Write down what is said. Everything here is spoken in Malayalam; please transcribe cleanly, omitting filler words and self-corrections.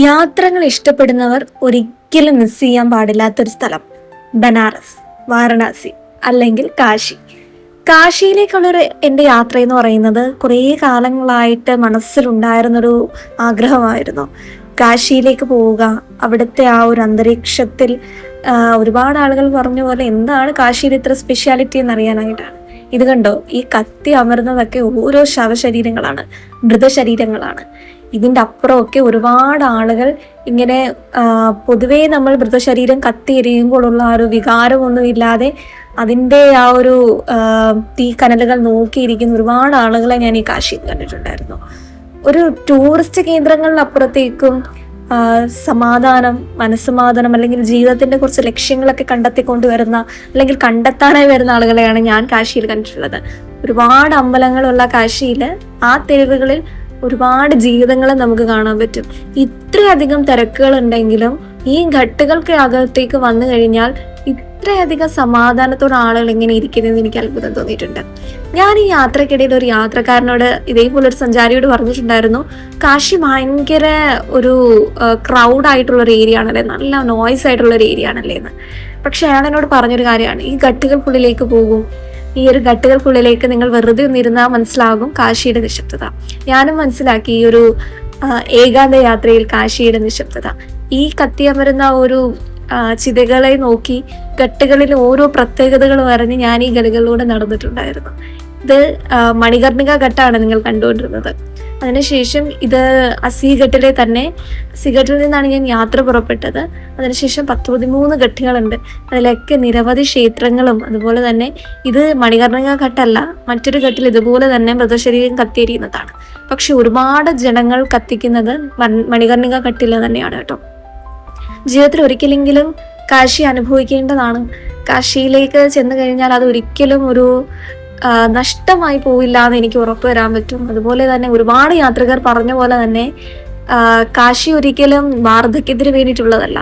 യാത്രകൾ ഇഷ്ടപ്പെടുന്നവർ ഒരിക്കലും മിസ് ചെയ്യാൻ പാടില്ലാത്തൊരു സ്ഥലം ബനാറസ്, വാരണാസി അല്ലെങ്കിൽ കാശി. കാശിയിലേക്കുള്ളൊരു എൻ്റെ യാത്ര എന്ന് പറയുന്നത് കുറേ കാലങ്ങളായിട്ട് മനസ്സിലുണ്ടായിരുന്നൊരു ആഗ്രഹമായിരുന്നു. കാശിയിലേക്ക് പോവുക, അവിടുത്തെ ആ ഒരു അന്തരീക്ഷത്തിൽ ഒരുപാട് ആളുകൾ പറഞ്ഞ പോലെ എന്താണ് കാശിയിൽ ഇത്ര സ്പെഷ്യാലിറ്റി എന്നറിയാനായിട്ടാണ്. ഇത് കണ്ടോ, ഈ കത്തി അമർന്നതൊക്കെ ഓരോ ശവശരീരങ്ങളാണ്, മൃതശരീരങ്ങളാണ്. ഇതിൻ്റെ അപ്പുറമൊക്കെ ഒരുപാട് ആളുകൾ ഇങ്ങനെ പൊതുവേ നമ്മൾ മൃതശരീരം കത്തി എരിയുമ്പോഴുള്ള ആ ഒരു വികാരമൊന്നുമില്ലാതെ അതിൻ്റെ ആ ഒരു തീ കനലുകൾ നോക്കിയിരിക്കുന്ന ഒരുപാട് ആളുകളെ ഞാൻ ഈ കാശിയിൽ കണ്ടിട്ടുണ്ടായിരുന്നു. ഒരു ടൂറിസ്റ്റ് കേന്ദ്രങ്ങളിലപ്പുറത്തേക്കും സമാധാനം, മനസ്സമാധാനം അല്ലെങ്കിൽ ജീവിതത്തിൻ്റെ കുറച്ച് ലക്ഷ്യങ്ങളൊക്കെ കണ്ടെത്തിക്കൊണ്ടുവരുന്ന അല്ലെങ്കിൽ കണ്ടെത്താനായി വരുന്ന ആളുകളെയാണ് ഞാൻ കാശിയിൽ കണ്ടിട്ടുള്ളത്. ഒരുപാട് അമ്പലങ്ങളുള്ള കാശിയിൽ ആ തെരുവുകളിൽ ഒരുപാട് ജീവിതങ്ങൾ നമുക്ക് കാണാൻ പറ്റും. ഇത്രയധികം തിരക്കുകൾ ഉണ്ടെങ്കിലും ഈ ഘട്ടുകൾക്ക് അകത്തേക്ക് വന്നു കഴിഞ്ഞാൽ ഇത്രയധികം സമാധാനത്തോടെ ആളുകൾ എങ്ങനെ ഇരിക്കുന്നതെന്ന് എനിക്ക് അത്ഭുതം തോന്നിയിട്ടുണ്ട്. ഞാൻ ഈ യാത്രക്കിടയിൽ ഒരു യാത്രക്കാരനോട്, ഇതേപോലെ ഒരു സഞ്ചാരിയോട് പറഞ്ഞിട്ടുണ്ടായിരുന്നു, കാശി ഭയങ്കര ഒരു ക്രൗഡായിട്ടുള്ളൊരു ഏരിയ ആണല്ലേ, നല്ല നോയ്സ് ആയിട്ടുള്ളൊരു ഏരിയ ആണല്ലേ എന്ന്. പക്ഷെ അയാൾ എന്നോട് പറഞ്ഞൊരു കാര്യമാണ്, ഈ ഘട്ടുകൾക്കുള്ളിലേക്ക് പോകും, ഈ ഒരു ഘട്ടുകൾക്കുള്ളിലേക്ക് നിങ്ങൾ വെറുതെ ഒന്നിരുന്നാൽ മനസ്സിലാകും കാശിയുടെ നിശബ്ദത. ഞാനും മനസ്സിലാക്കി ഈ ഒരു ഏകാന്ത യാത്രയിൽ കാശിയുടെ നിശബ്ദത. ഈ കത്തിയമരുന്ന ഒരു ചിതകളെ നോക്കി ഘട്ടുകളിൽ ഓരോ പ്രത്യേകതകൾ പറഞ്ഞ് ഞാൻ ഈ ഗലികളിലൂടെ നടന്നിട്ടുണ്ടായിരുന്നു. ഇത് മണികർണിക ഘട്ടാണ് നിങ്ങൾ കണ്ടുകൊണ്ടിരുന്നത്. അതിനുശേഷം ഇത് അസിഘട്ടിലെ തന്നെ, അസിഘട്ടിൽ നിന്നാണ് ഞാൻ യാത്ര പുറപ്പെട്ടത്. അതിനുശേഷം 13 ഘട്ടുകളുണ്ട്. അതിലൊക്കെ നിരവധി ക്ഷേത്രങ്ങളും, അതുപോലെ തന്നെ ഇത് മണികർണിക ഘട്ടല്ല, മറ്റൊരു ഘട്ടിൽ ഇതുപോലെ തന്നെ മൃതശരീരം കത്തിയെരിയുന്നതാണ്. പക്ഷെ ഒരുപാട് ജനങ്ങൾ കത്തിക്കുന്നത് മണികർണിക ഘട്ടിൽ തന്നെയാണ് കേട്ടോ. ജീവിതത്തിൽ ഒരിക്കലെങ്കിലും കാശി അനുഭവിക്കേണ്ടതാണ്. കാശിയിലേക്ക് ചെന്ന് കഴിഞ്ഞാൽ അത് ഒരിക്കലും ഒരു നഷ്ടമായി പോവില്ല എന്ന് എനിക്ക് ഉറപ്പ് തരാൻ പറ്റും. അതുപോലെ തന്നെ ഒരുപാട് യാത്രികർ പറഞ്ഞ പോലെ തന്നെ കാശി ഒരിക്കലും വാർദ്ധക്യത്തിന് വേണ്ടിയിട്ടുള്ളതല്ല.